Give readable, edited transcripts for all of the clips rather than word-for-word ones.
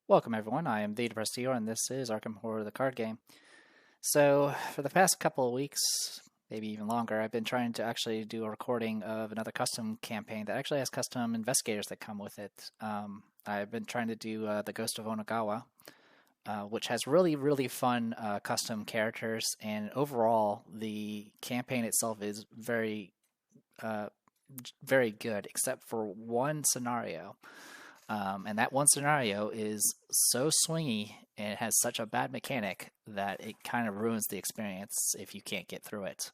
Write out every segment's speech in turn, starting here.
Welcome everyone, I am the Depressed Hero and this is Arkham Horror the card game. So for the past couple of weeks, maybe even longer, I've been trying to actually do a recording of another custom campaign that actually has custom investigators that come with it. I've been trying to do the Ghost of Onagawa, which has really fun custom characters, and overall the campaign itself is very good except for one scenario. And that one scenario is so swingy and it has such a bad mechanic that it kind of ruins the experience if you can't get through it.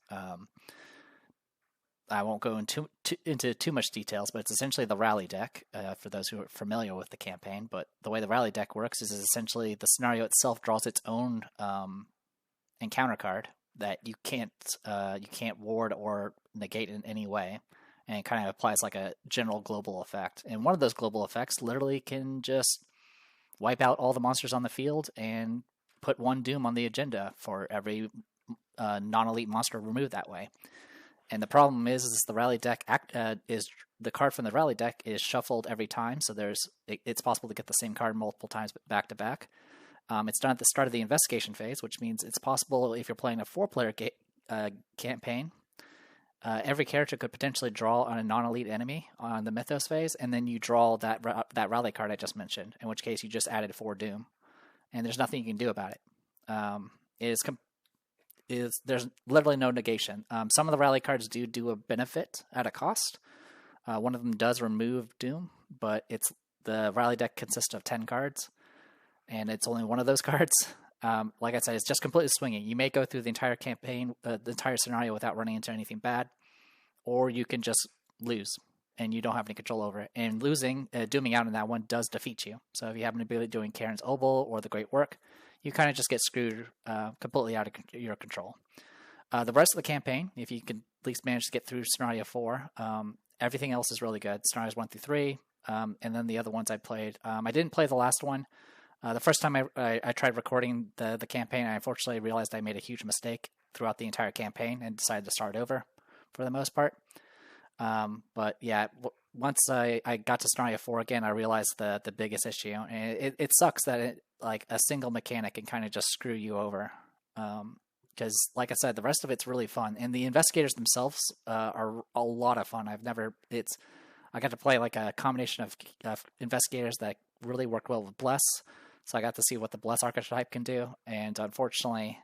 I won't go into too much details, but it's essentially the rally deck for those who are familiar with the campaign. But the way the rally deck works is essentially the scenario itself draws its own encounter card that you can't ward or negate in any way, and it kind of applies like a general global effect. And one of those global effects literally can just wipe out all the monsters on the field and put one doom on the agenda for every non-elite monster removed that way. And the problem is the rally deck is the card from the rally deck is shuffled every time, so it's possible to get the same card multiple times back to back. It's done at the start of the investigation phase, which means it's possible if you're playing a 4-player campaign. Every character could potentially draw on a non-elite enemy on the Mythos phase, and then you draw that rally card I just mentioned, in which case you just added 4 Doom, and there's nothing you can do about it. There's literally no negation. Some of the rally cards do a benefit at a cost. One of them does remove Doom, but the rally deck consists of 10 cards, and it's only one of those cards. Like I said, it's just completely swinging. You may go through the entire campaign, the entire scenario without running into anything bad, or you can just lose, and you don't have any control over it. And losing, dooming out in that one does defeat you. So if you happen to be doing Karen's Obol or the Great Work, you kind of just get screwed completely out of your control. The rest of the campaign, if you can at least manage to get through Scenario 4, everything else is really good. Scenarios 1 through 3, and then the other ones I played. I didn't play the last one. The first time I tried recording the campaign, I unfortunately realized I made a huge mistake throughout the entire campaign and decided to start over for the most part. But yeah, once I got to Scenario 4 again, I realized the biggest issue. And it sucks that like a single mechanic can kind of just screw you over. Because like I said, the rest of it's really fun. And the investigators themselves are a lot of fun. I got to play like a combination of investigators that really work well with Bless. So I got to see what the Bless archetype can do, and unfortunately,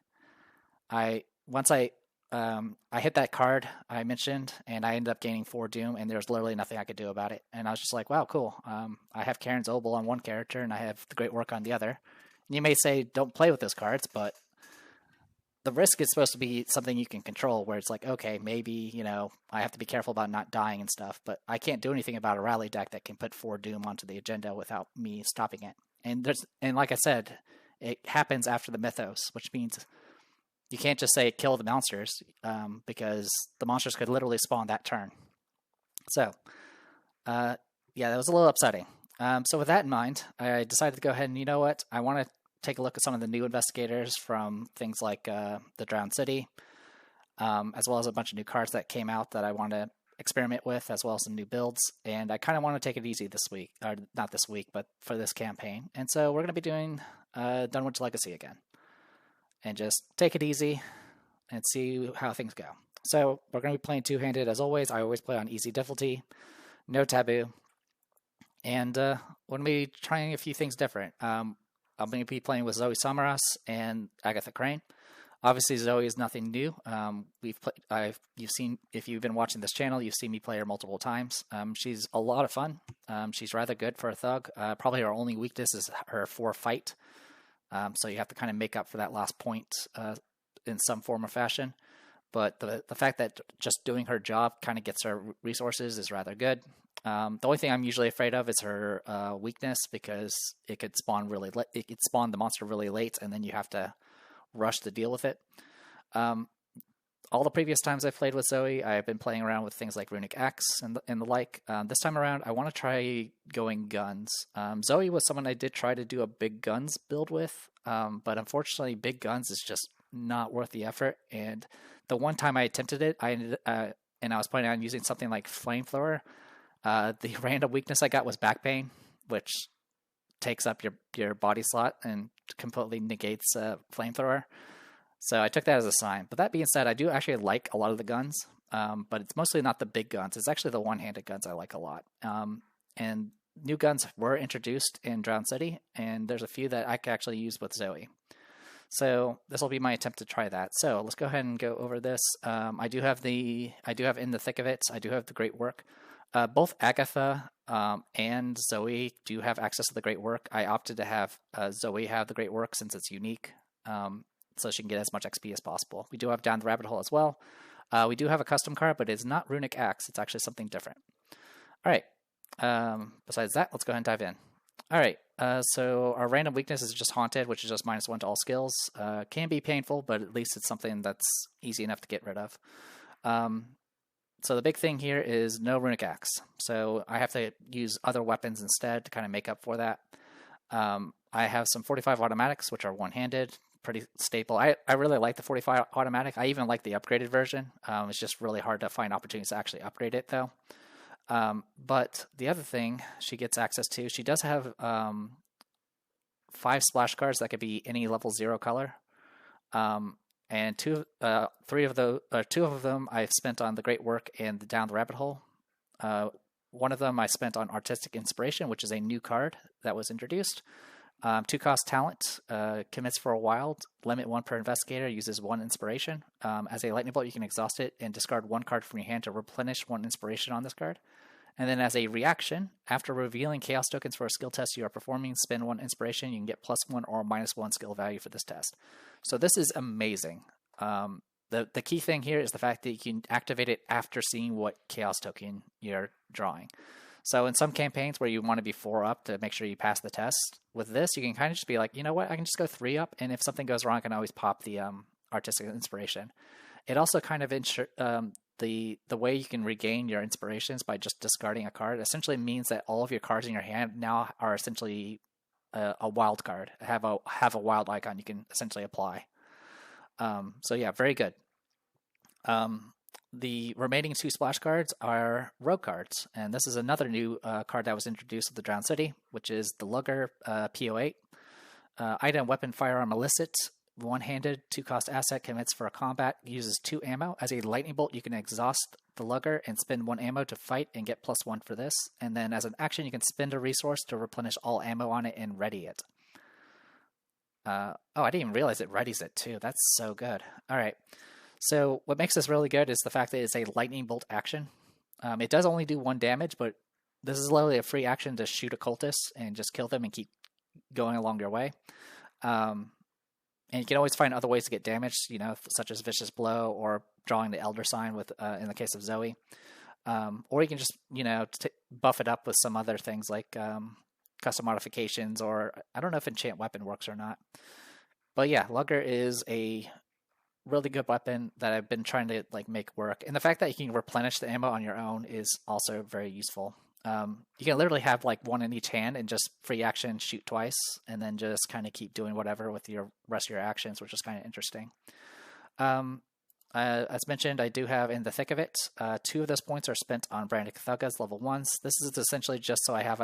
once I hit that card I mentioned, and I ended up gaining 4 Doom, and there's literally nothing I could do about it. And I was just like, wow, cool. I have Karen's Obol on one character, and I have the Great Work on the other. And you may say, don't play with those cards, but the risk is supposed to be something you can control, where it's like, okay, maybe, I have to be careful about not dying and stuff, but I can't do anything about a rally deck that can put 4 Doom onto the agenda without me stopping it. And like I said, it happens after the Mythos, which means you can't just say kill the monsters, because the monsters could literally spawn that turn. So, yeah, that was a little upsetting. So with that in mind, I decided to go ahead and, you know what, I want to take a look at some of the new investigators from things like the Drowned City, as well as a bunch of new cards that came out that I want to experiment with, as well as some new builds. And I kind of want to take it easy this week, or not this week, but for this campaign. And so we're going to be doing Dunwitch Legacy again, and just take it easy and see how things go. So we're going to be playing two-handed as always. I always play on easy difficulty, no taboo, and we're going to be trying a few things different. I'm going to be playing with Zoe Samaras and Agatha Crane. Obviously, Zoe is nothing new. You've seen, if you've been watching this channel, you've seen me play her multiple times. She's a lot of fun. She's rather good for a thug. Probably her only weakness is her 4 fight. So you have to kind of make up for that last point in some form or fashion. But the fact that just doing her job kind of gets her resources is rather good. The only thing I'm usually afraid of is her weakness, because it could spawn it could spawn the monster really late, and then you have to rush to deal with it. All the previous times I've played with Zoe, I've been playing around with things like Runic X and the like. This time around, I want to try going guns. Zoe was someone I did try to do a big guns build with, but unfortunately, big guns is just not worth the effort. And the one time I attempted it, and I was planning on using something like Flamethrower. The random weakness I got was back pain, which takes up your body slot and completely negates flamethrower. So I took that as a sign. But that being said, I do actually like a lot of the guns, but it's mostly not the big guns. It's actually the one-handed guns I like a lot. And new guns were introduced in Drowned City, and there's a few that I can actually use with Zoe. So this will be my attempt to try that. So let's go ahead and go over this. I do have In the Thick of It. I do have the Great Work. Both Agatha and Zoe do have access to the Great Work. I opted to have Zoe have the Great Work since it's unique, so she can get as much XP as possible. We do have Down the Rabbit Hole as well. We do have a custom card, but it's not Runic Axe. It's actually something different. All right. Besides that, let's go ahead and dive in. All right. So our random weakness is just Haunted, which is just -1 to all skills. Can be painful, but at least it's something that's easy enough to get rid of. So the big thing here is no Runic Axe. So I have to use other weapons instead to kind of make up for that. I have some 45 automatics, which are one-handed, pretty staple. I really like the 45 automatic. I even like the upgraded version. It's just really hard to find opportunities to actually upgrade it, though. But the other thing she gets access to, she does have 5 splash cards that could be any level 0 color. And two of them I've spent on the Great Work and the Down the Rabbit Hole. One of them I spent on Artistic Inspiration, which is a new card that was introduced. 2-cost talent, commits for a wild, limit 1 per investigator, uses 1 inspiration. As a lightning bolt, you can exhaust it and discard 1 card from your hand to replenish 1 inspiration on this card. And then as a reaction, after revealing chaos tokens for a skill test you are performing, spend 1 inspiration. You can get +1 or -1 skill value for this test. So this is amazing. The key thing here is the fact that you can activate it after seeing what chaos token you're drawing. So in some campaigns where you want to be 4 up to make sure you pass the test, with this you can kind of just be like, you know what, I can just go 3 up, and if something goes wrong, I can always pop the Artistic Inspiration. It also kind of the way you can regain your inspirations by just discarding a card essentially means that all of your cards in your hand now are essentially a wild card, have a wild icon you can essentially apply. So yeah, very good. The remaining 2 splash cards are rogue cards, and this is another new card that was introduced with the Drowned City, which is the Lugger P08. Item, weapon, firearm, illicit, one-handed, 2-cost asset, commits for a combat, uses 2 ammo. As a lightning bolt, you can exhaust the Lugger and spend 1 ammo to fight and get +1 for this. And then as an action, you can spend a resource to replenish all ammo on it and ready it. Oh, I didn't even realize it readies it too. That's so good. All right. So what makes this really good is the fact that it's a lightning bolt action. It does only do 1 damage, but this is literally a free action to shoot a cultist and just kill them and keep going along your way. And you can always find other ways to get damage, such as Vicious Blow or drawing the Elder Sign with, in the case of Zoe. Or you can just, buff it up with some other things like custom modifications, or I don't know if Enchant Weapon works or not. But yeah, Lugger is a really good weapon that I've been trying to make work. And the fact that you can replenish the ammo on your own is also very useful. You can literally have 1 in each hand and just free action shoot twice, and then just kind of keep doing whatever with your rest of your actions, which is kind of interesting. As mentioned, I do have In the Thick of It. 2 of those points are spent on Branded Thuggas level 1s. This is essentially just so I have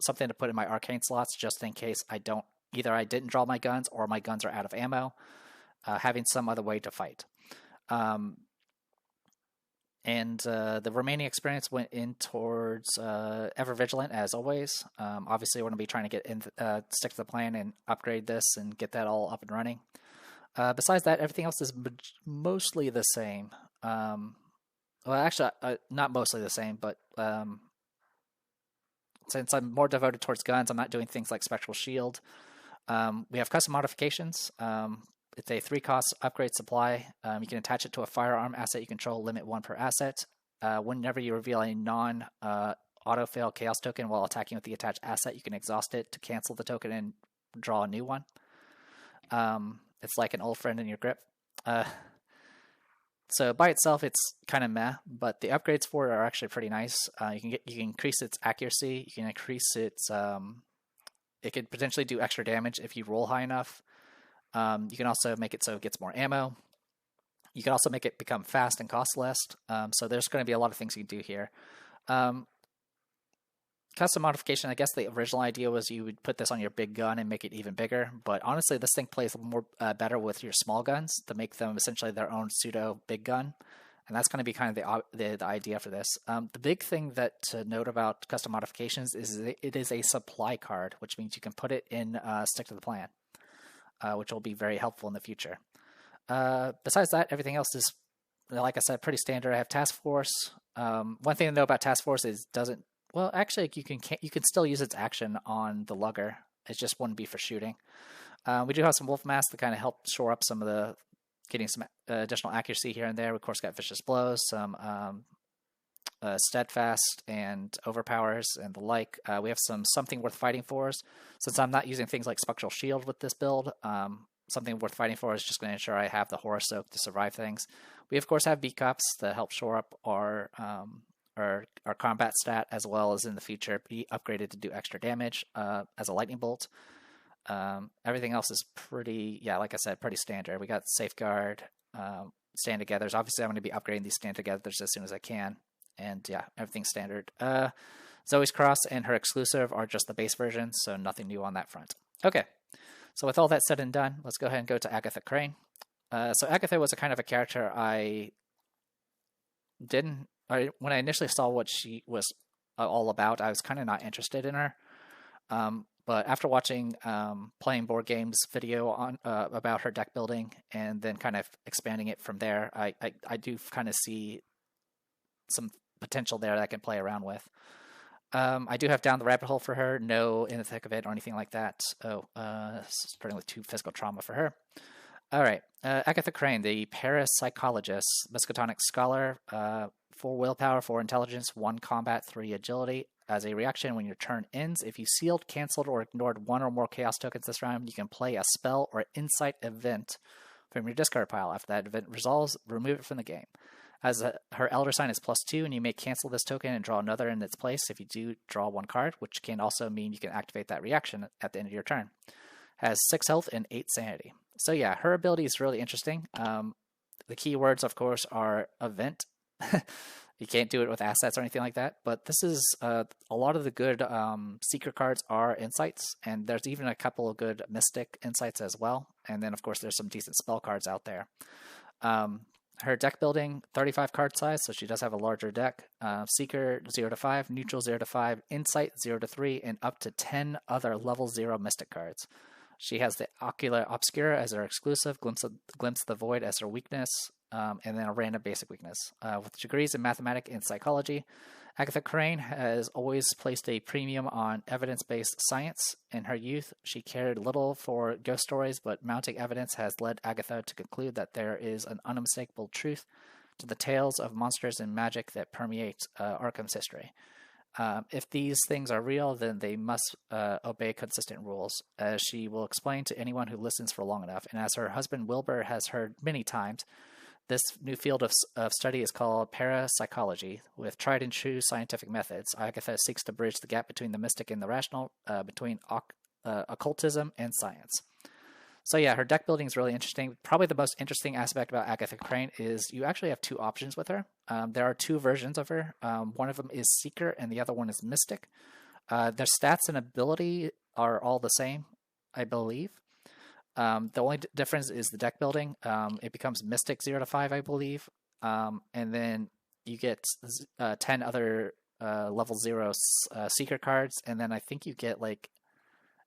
something to put in my arcane slots, just in case I didn't draw my guns or my guns are out of ammo. Having some other way to fight. And the remaining experience went in towards Ever Vigilant, as always. Obviously, we're going to be trying to stick to the plan and upgrade this and get that all up and running. Besides that, everything else is mostly the same. Well, actually, not mostly the same, but since I'm more devoted towards guns, I'm not doing things like Spectral Shield. We have custom modifications. It's a 3-cost upgrade supply. You can attach it to a firearm asset you control, limit 1 per asset. Whenever you reveal a non-auto-fail chaos token while attacking with the attached asset, you can exhaust it to cancel the token and draw a new one. It's like an old friend in your grip. So by itself, it's kind of meh, but the upgrades for it are actually pretty nice. You can increase its accuracy. You can increase its. It could potentially do extra damage if you roll high enough. You can also make it so it gets more ammo. You can also make it become fast and cost less. So there's going to be a lot of things you can do here. Custom modification, I guess the original idea was you would put this on your big gun and make it even bigger, but honestly this thing plays more better with your small guns to make them essentially their own pseudo big gun, and that's going to be kind of the idea for this. The big thing that to note about custom modifications is it is a supply card, which means you can put it in Stick to the Plan, which will be very helpful in the future. Besides that, everything else is, like I said, pretty standard. I have Task Force. One thing to know about Task Force is well, actually, you can still use its action on the Lugger. It just wouldn't be for shooting. We do have some Wolf Mask to kind of help shore up some of the getting some additional accuracy here and there. We, of course, got Vicious Blows, some Steadfast and Overpowers and the like. We have Something Worth Fighting For. Since I'm not using things like Spectral Shield with this build, Something Worth Fighting For is just going to ensure I have the Horror Soak to survive things. We, of course, have Beat Cops to help shore up our combat stat, as well as in the future be upgraded to do extra damage as a Lightning Bolt. Everything else is pretty, like I said, pretty standard. We got Safeguard, Stand Togethers. Obviously, I'm going to be upgrading these Stand Togethers as soon as I can. And yeah, everything's standard. Zoe's Cross and her exclusive are just the base version, so nothing new on that front. Okay, so with all that said and done, let's go ahead and go to Agatha Crane. So Agatha was a kind of a character when I initially saw what she was all about, I was kind of not interested in her. But after watching Playing Board Games video on about her deck building and then kind of expanding it from there, I do kind of see some potential there that I can play around with. I do have Down the Rabbit Hole for her, no In the Thick of It or anything like that. Starting with 2 physical trauma for her. All right, Agatha Crane, the parapsychologist, Miskatonic scholar, 4 willpower, 4 intelligence, 1 combat, 3 agility. As a reaction, when your turn ends, if you sealed, canceled, or ignored 1 or more chaos tokens this round, you can play a spell or insight event from your discard pile. After that event resolves, remove it from the game. As her Elder Sign is +2, and you may cancel this token and draw another in its place if you do draw 1 card, which can also mean you can activate that reaction at the end of your turn. Has 6 health and 8 sanity. So yeah, her ability is really interesting. The key words, of course, are event. You can't do it with assets or anything like that, but this is a lot of the good secret cards are insights, and there's even a couple of good mystic insights as well. And then, of course, there's some decent spell cards out there. Her deck building, 35 card size, so she does have a larger deck. Seeker 0 to 5, Neutral 0 to 5, Insight 0 to 3, and up to 10 other level 0 mystic cards. She has the Ocular Obscura as her exclusive, Glimpse of the Void as her weakness, and then a random basic weakness. With degrees in mathematics and psychology, Agatha Crane has always placed a premium on evidence-based science. In her youth, she cared little for ghost stories, but mounting evidence has led Agatha to conclude that there is an unmistakable truth to the tales of monsters and magic that permeate Arkham's history. If these things are real, then they must obey consistent rules, as she will explain to anyone who listens for long enough. And as her husband Wilbur has heard many times, this new field of study is called parapsychology. With tried and true scientific methods, Agatha seeks to bridge the gap between the mystic and the rational, between occultism and science. So yeah, her deck building is really interesting. Probably the most interesting aspect about Agatha Crane is you actually have 2 options with her. There are 2 versions of her. One of them is Seeker and the other one is Mystic. Their stats and ability are all the same, I believe. The only difference is the deck building. It becomes Mystic 0 to 5, I believe. And then you get 10 other level 0 Seeker cards. And then I think you get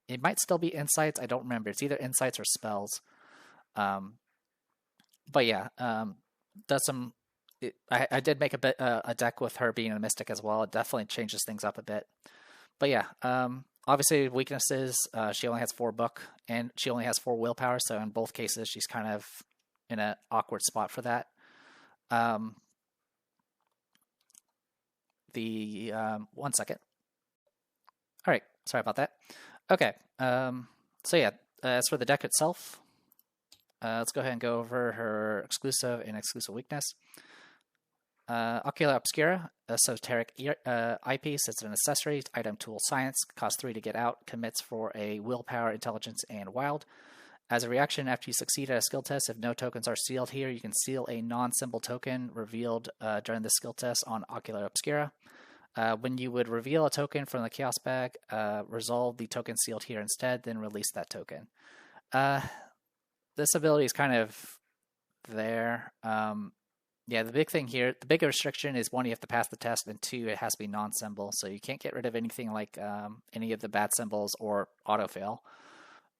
it might still be Insights. I don't remember. It's either Insights or Spells. But yeah, I did make a deck with her being a Mystic as well. It definitely changes things up a bit. But yeah, obviously weaknesses, she only has 4 book, and she only has 4 willpower, so in both cases she's kind of in an awkward spot for that. One second. All right, sorry about that. Okay, so yeah, as for the deck itself, let's go ahead and go over her exclusive and exclusive weakness. Ocular Obscura, Esoteric Eyepiece. It's an accessory, item, tool, science. Costs 3 to get out. Commits for a willpower, intelligence, and wild. As a reaction, after you succeed at a skill test, if no tokens are sealed here, you can seal a non-symbol token revealed during the skill test on Ocular Obscura. When you would reveal a token from the chaos bag, resolve the token sealed here instead, then release that token. This ability is kind of there. Yeah, the big thing here, the big restriction is one, you have to pass the test, and two, it has to be non-symbol, so you can't get rid of anything like any of the bad symbols or autofill.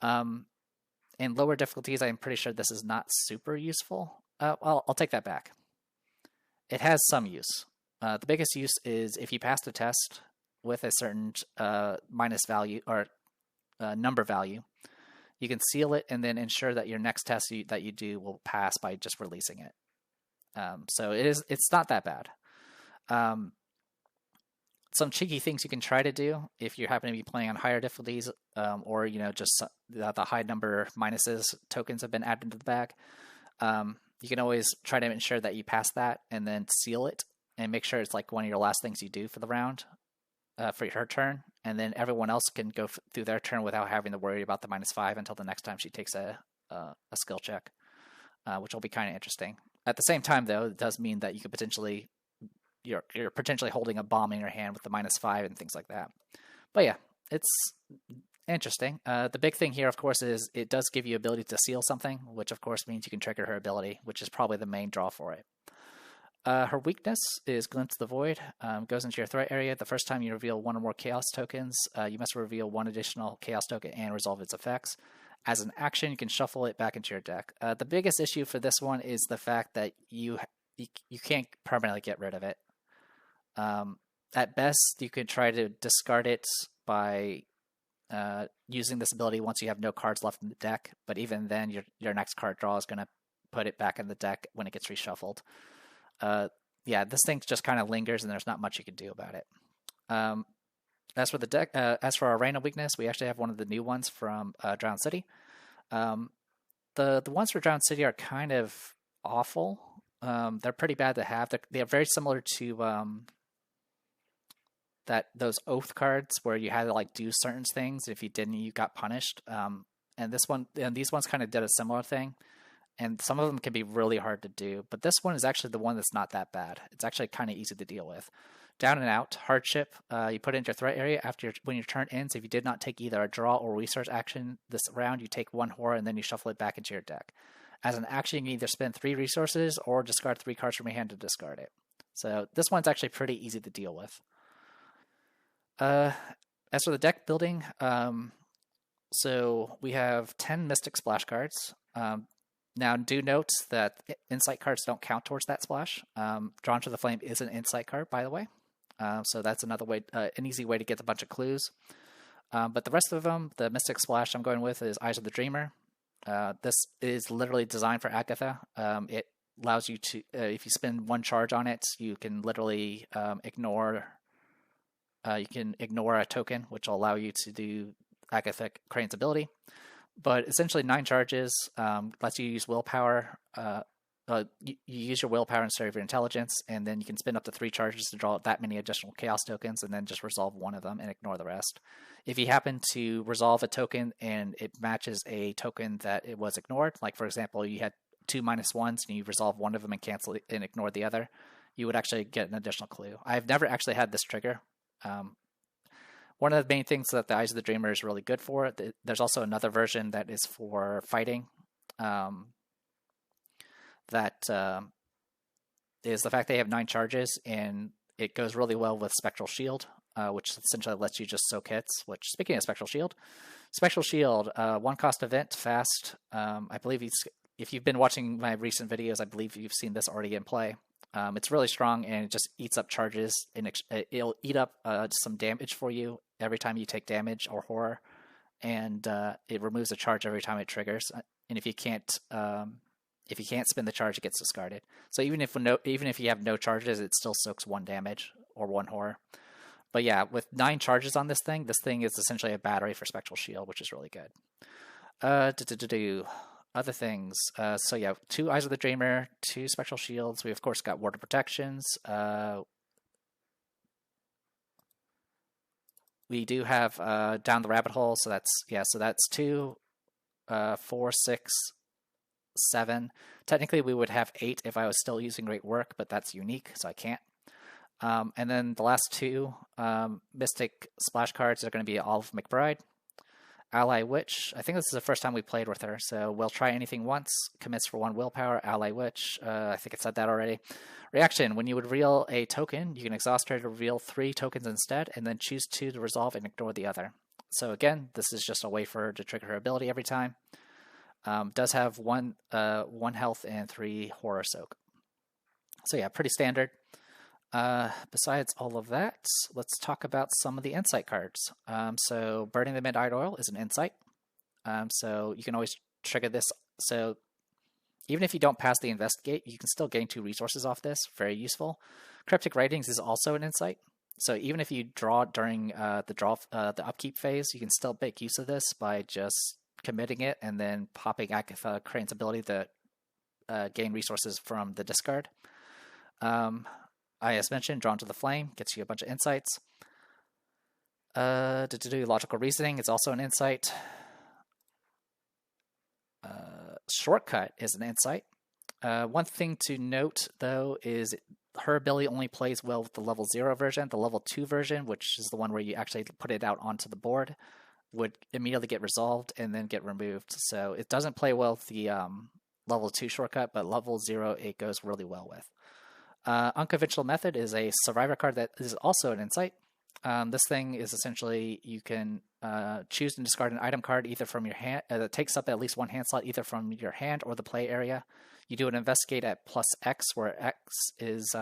In lower difficulties, I'm pretty sure this is not super useful. Well, I'll take that back. It has some use. The biggest use is if you pass the test with a certain minus value or number value, you can seal it and then ensure that your next test that you do will pass by just releasing it. So it's not that bad. Some cheeky things you can try to do if you happen to be playing on higher difficulties, or just the high number minuses tokens have been added into the bag. You can always try to ensure that you pass that and then seal it and make sure it's like one of your last things you do for the round, for her turn, and then everyone else can go through their turn without having to worry about the -5 until the next time she takes a skill check, which will be kind of interesting. At the same time, though, it does mean that you could potentially you're potentially holding a bomb in your hand with the -5 and things like that. But yeah, it's interesting. The big thing here, of course, is it does give you ability to seal something, which of course means you can trigger her ability, which is probably the main draw for it. Her weakness is Glimpse of the Void. Goes into your threat area. The first time you reveal one or more Chaos tokens, you must reveal one additional Chaos token and resolve its effects. As an action, you can shuffle it back into your deck. The biggest issue for this one is the fact that you can't permanently get rid of it. At best, you could try to discard it by using this ability once you have no cards left in the deck, but even then, your next card draw is going to put it back in the deck when it gets reshuffled. Yeah, this thing just kind of lingers, and there's not much you can do about it. As for our Arena weakness, we actually have one of the new ones from Drowned City. The ones for Drowned City are kind of awful. They're pretty bad to have. They're very similar to those oath cards where you had to like do certain things. If you didn't, you got punished. And these ones kind of did a similar thing. And some of them can be really hard to do, but this one is actually the one that's not that bad. It's actually kind of easy to deal with. Down and Out, Hardship, you put it into your threat area when your turn ends. If you did not take either a draw or research action this round, you take one horror and then you shuffle it back into your deck. As an action, you can either spend 3 resources or discard 3 cards from your hand to discard it. So this one's actually pretty easy to deal with. As for the deck building, so we have 10 Mystic Splash cards. Now, do note that Insight cards don't count towards that splash. Drawn to the Flame is an Insight card, by the way. So that's another way, an easy way to get a bunch of clues. But the rest of them, the Mystic Splash I'm going with is Eyes of the Dreamer. This is literally designed for Agatha. It allows you to, if you spend 1 charge on it, you can literally ignore a token, which will allow you to do Agatha Crane's ability. But essentially, 9 charges lets you use willpower. You use your willpower instead of your intelligence, and then you can spend up to 3 charges to draw that many additional chaos tokens, and then just resolve one of them and ignore the rest. If you happen to resolve a token and it matches a token that it was ignored, like for example, you had 2 -1s and you resolve one of them and cancel it and ignore the other, you would actually get an additional clue. I've never actually had this trigger. One of the main things that the Eyes of the Dreamer is really good for, there's also another version that is for fighting. That is the fact they have 9 charges, and it goes really well with Spectral Shield, which essentially lets you just soak hits. Which, speaking of Spectral Shield, 1 cost event, fast. I believe if you've been watching my recent videos, I believe you've seen this already in play. It's really strong, and it just eats up charges, and it'll eat up some damage for you every time you take damage or horror, and it removes a charge every time it triggers. And if you can't spend the charge, it gets discarded. So even if you have no charges, it still soaks 1 damage or 1 horror. But yeah, with 9 charges on this thing is essentially a battery for Spectral Shield, which is really good. Other things. So yeah, 2 Eyes of the Dreamer, 2 Spectral Shields. We of course got Ward of Protections. We do have Down the Rabbit Hole. So that's 2, 4, 6, 7. Technically, we would have 8 if I was still using Great Work, but that's unique, so I can't. And then the last two Mystic splash cards are going to be Olive McBride, Ally Witch. I think this is the first time we played with her, so we'll try anything once. Commits for 1 willpower. Ally Witch. I think it said that already. Reaction: when you would reveal a token, you can exhaust her to reveal 3 tokens instead, and then choose 2 to resolve and ignore the other. So again, this is just a way for her to trigger her ability every time. Does have 1 health and 3 horror soak. So yeah, pretty standard. Besides all of that, let's talk about some of the insight cards. So burning the midnight oil is an insight. So you can always trigger this. So even if you don't pass the investigate, you can still gain 2 resources off this. Very useful. Cryptic writings is also an insight. So even if you draw during the upkeep phase, you can still make use of this by just committing it and then popping Agatha Crane's ability to gain resources from the discard. As mentioned, Drawn to the Flame gets you a bunch of insights. Logical Reasoning is also an insight. Shortcut is an insight. One thing to note, though, is her ability only plays well with the level 0 version. The level 2 version, which is the one where you actually put it out onto the board, would immediately get resolved and then get removed. So it doesn't play well with the level 2 shortcut, but level 0 it goes really well with. Unconventional Method is a survivor card that is also an insight. This thing is essentially you can choose and discard an item card either from your hand that takes up at least 1 hand slot either from your hand or the play area. You do an investigate at +X, where X is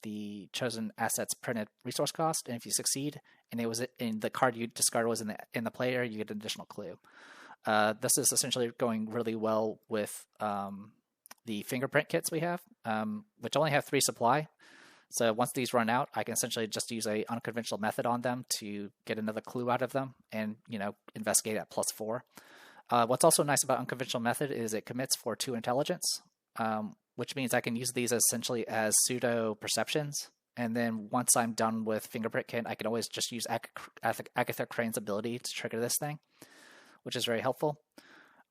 the chosen asset's printed resource cost, and if you succeed and it was in the card you discarded was in the play area, you get an additional clue. This is essentially going really well with the fingerprint kits we have, which only have 3 supply. So once these run out, I can essentially just use a unconventional method on them to get another clue out of them and, investigate at +4. What's also nice about unconventional method is it commits for 2 intelligence, which means I can use these essentially as pseudo perceptions. And then once I'm done with fingerprint kit, I can always just use Agatha Crane's ability to trigger this thing, which is very helpful.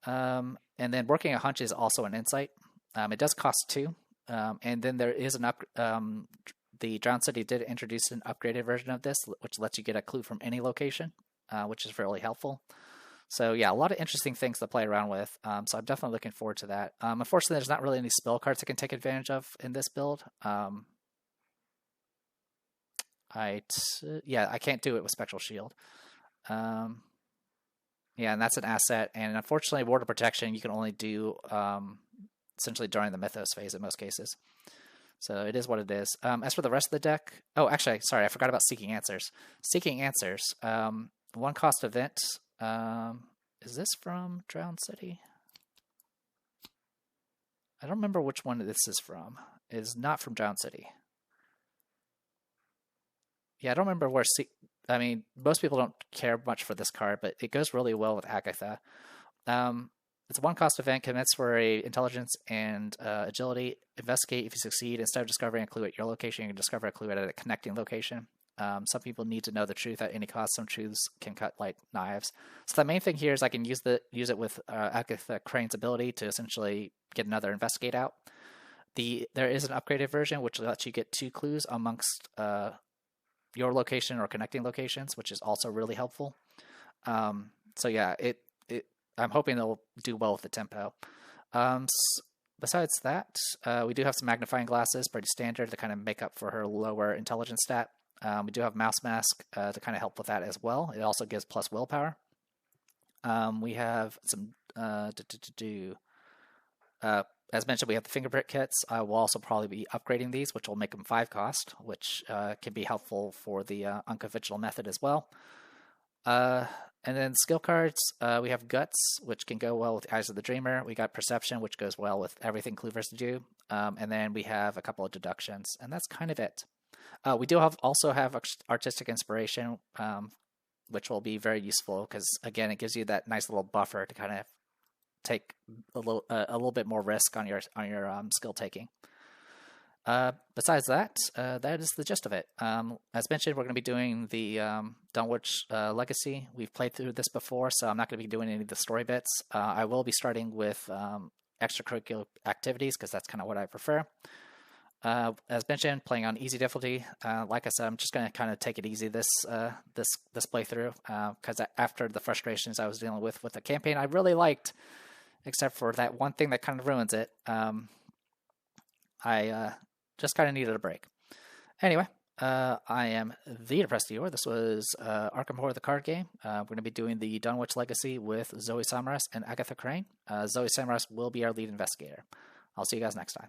And then working a hunch is also an insight. It does cost 2. And then there is the Drowned City did introduce an upgraded version of this, which lets you get a clue from any location, which is really helpful. So yeah, a lot of interesting things to play around with. So I'm definitely looking forward to that. Unfortunately, there's not really any spell cards I can take advantage of in this build. I can't do it with Spectral Shield. Yeah, and that's an asset. And unfortunately, Ward of Protection you can only do essentially during the Mythos phase in most cases. So it is what it is. As for the rest of the deck, actually, sorry, I forgot about Seeking Answers. Seeking Answers, 1 cost event. Is this from Drowned City? I don't remember which one this is from. It is not from Drowned City. Yeah, I don't remember where. Most people don't care much for this card, but it goes really well with Agatha. It's a 1 cost event, commits for a intelligence and agility. Investigate if you succeed. Instead of discovering a clue at your location, you can discover a clue at a connecting location. Some people need to know the truth at any cost. Some truths can cut like knives. So the main thing here is I can use it with Agatha Crane's ability to essentially get another investigate out. There is an upgraded version which lets you get 2 clues amongst your location or connecting locations, which is also really helpful. So yeah, I'm hoping it'll do well with the tempo. Besides that, we do have some magnifying glasses, pretty standard, to kind of make up for her lower intelligence stat. We do have Mouse Mask to kind of help with that as well. It also gives plus willpower. We have some as mentioned, we have the fingerprint kits. I will also probably be upgrading these, which will make them 5 cost, which can be helpful for the unconventional method as well. And then skill cards, we have Guts, which can go well with Eyes of the Dreamer. We got Perception, which goes well with everything Clover's to do. And then we have a couple of deductions, and that's kind of it. We do also have Artistic Inspiration, which will be very useful because, again, it gives you that nice little buffer to kind of take a little bit more risk on your skill taking. Besides that, that is the gist of it. As mentioned, we're going to be doing the Dunwitch Legacy. We've played through this before, so I'm not going to be doing any of the story bits. I will be starting with extracurricular activities because that's kind of what I prefer. As mentioned, playing on easy difficulty. Like I said, I'm just going to kind of take it easy this playthrough because after the frustrations I was dealing with the campaign, I really liked, except for that one thing that kind of ruins it. I just kind of needed a break. Anyway, I am the Depressed Viewer. This was Arkham Horror, the card game. We're going to be doing the Dunwitch Legacy with Zoe Samaras and Agatha Crane. Zoe Samaras will be our lead investigator. I'll see you guys next time.